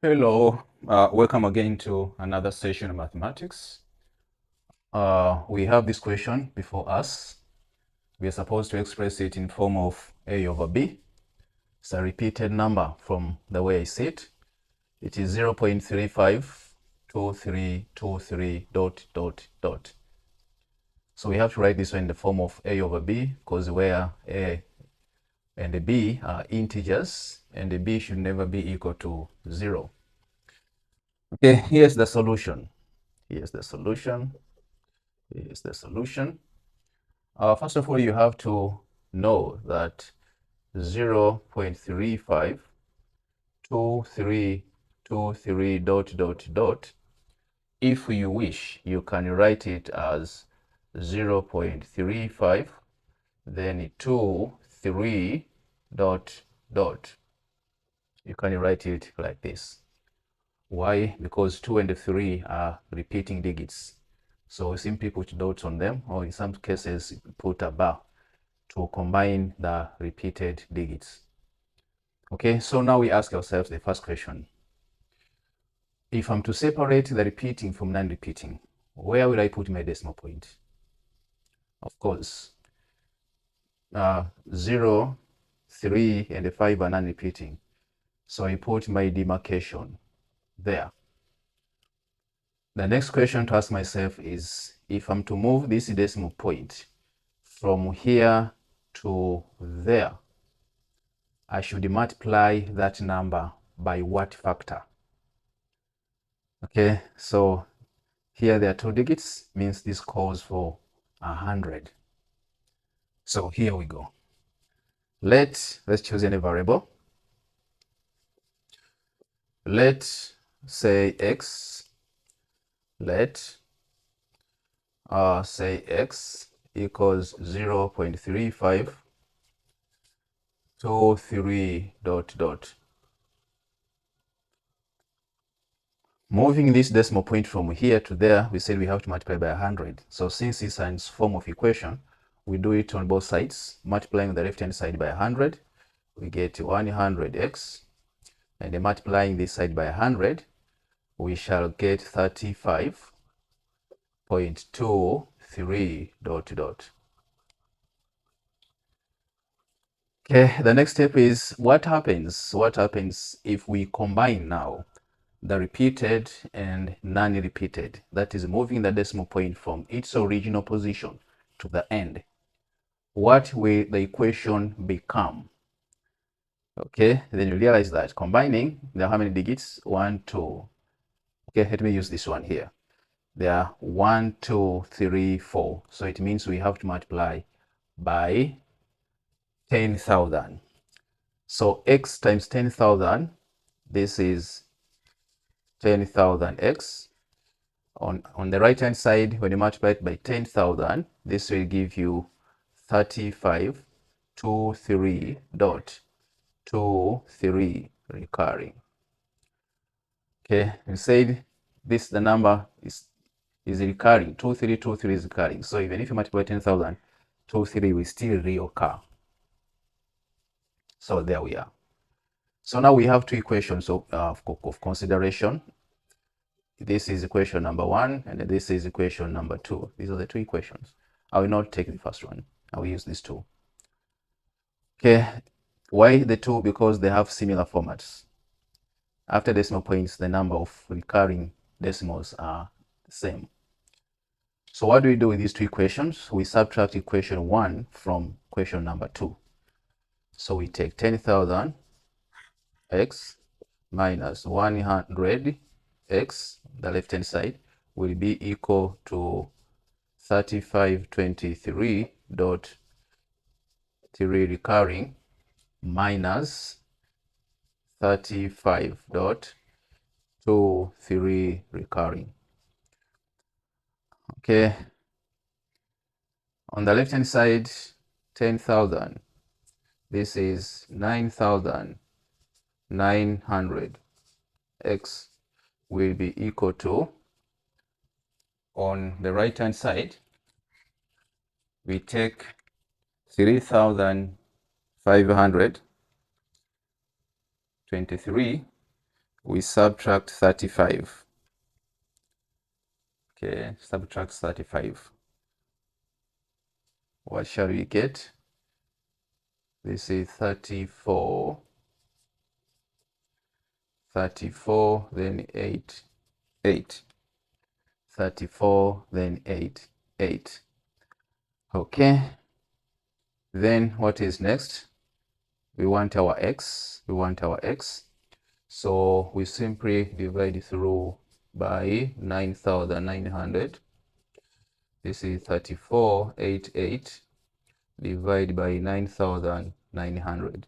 Hello, welcome again to another session of mathematics. We have this question before us. We are supposed to express it in form of a over b. It's a repeated number from the way I see it. It is 0.352323 dot dot dot. So we have to write this one in the form of a over b because where a and b are integers and the b should never be equal to 0. Okay, here's the solution. Here's the solution. Here's the solution. First of all, you have to know that 0.352323 dot dot dot. If you wish, you can write it as 0.35 then 23 dot dot. You can write it like this. Why? Because 2 and 3 are repeating digits. So we simply put dots on them, or in some cases put a bar to combine the repeated digits. Okay, so now we ask ourselves the first question. If I'm to separate the repeating from non-repeating, where will I put my decimal point? Of course, 0, 3, and 5 are non-repeating. So I put my demarcation there. The next question to ask myself is, if I'm to move this decimal point from here to there, I should multiply that number by what factor? Okay, so here there are 2 digits, means this calls for 100. So here we go. Let's choose any variable. Let's say x. Let say x equals 0.3523 dot dot. Moving this decimal point from here to there, we said we have to multiply by 100. So since it's a form of equation, we do it on both sides. Multiplying the left-hand side by 100, we get 100x. And then multiplying this side by 100, we shall get 35.23 dot dot. Okay, the next step is what happens? What happens if we combine now the repeated and non-repeated? That is moving the decimal point from its original position to the end. What will the equation become? Okay, then you realize that combining, there are how many digits? 1, 2. Okay, let me use this one here. There are 1, 2, 3, 4. So it means we have to multiply by 10,000. So x times 10,000, this is 10,000x. On the right hand side, when you multiply it by 10,000, this will give you 3523.23 recurring. Okay, we said this, the number is recurring. 2323 is recurring. So even if you multiply 10,000, 23 will still reoccur. So there we are. So now we have 2 equations of consideration. This is equation number 1, and this is equation number 2. These are the 2 equations. I will not take the first one. I will use these 2. Okay, why the 2? Because they have similar formats. After decimal points, the number of recurring decimals are the same. So what do we do with these 2 equations? We subtract equation 1 from equation number 2. So we take 10,000 x minus 100 x, the left hand side, will be equal to 3523.3 recurring minus 35.23 recurring. Okay, on the left hand side, 10,000, this is 9,900 x will be equal to, on the right hand side, we take 3,523, we subtract 35. Okay, subtract 35. What shall we get? This is 34, then 8, 8. 34, then 8, 8. Okay. Then what is next? We want our x. So we simply divide through by 9,900. This is 3488 divided by 9,900.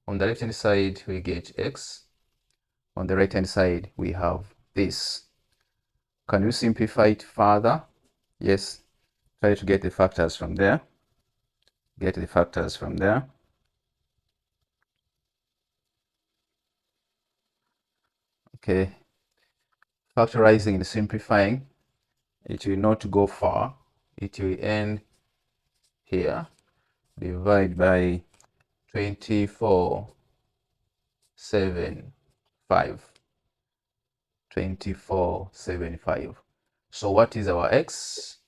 On the left hand side we get x. On the right hand side we have this. Can you simplify it further? Yes. Try to get the factors from there. Okay. Factorizing and simplifying, it will not go far. It will end here. Divide by 2475. 2475. So what is our x?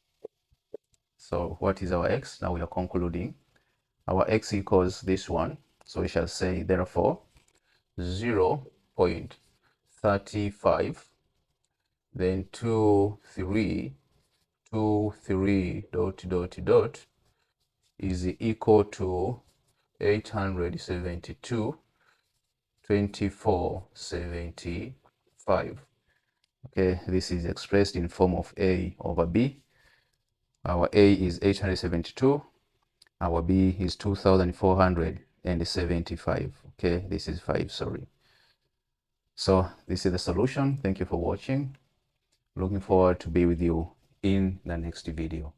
Now we are concluding. Our x equals this one. So we shall say therefore 0.35, then 23 dot is equal to 872 2475. Okay, this is expressed in form of a over b. Our a is 872, our b is 2475. Okay, this is 5, sorry. So this is the solution. Thank you for watching. Looking forward to be with you in the next video.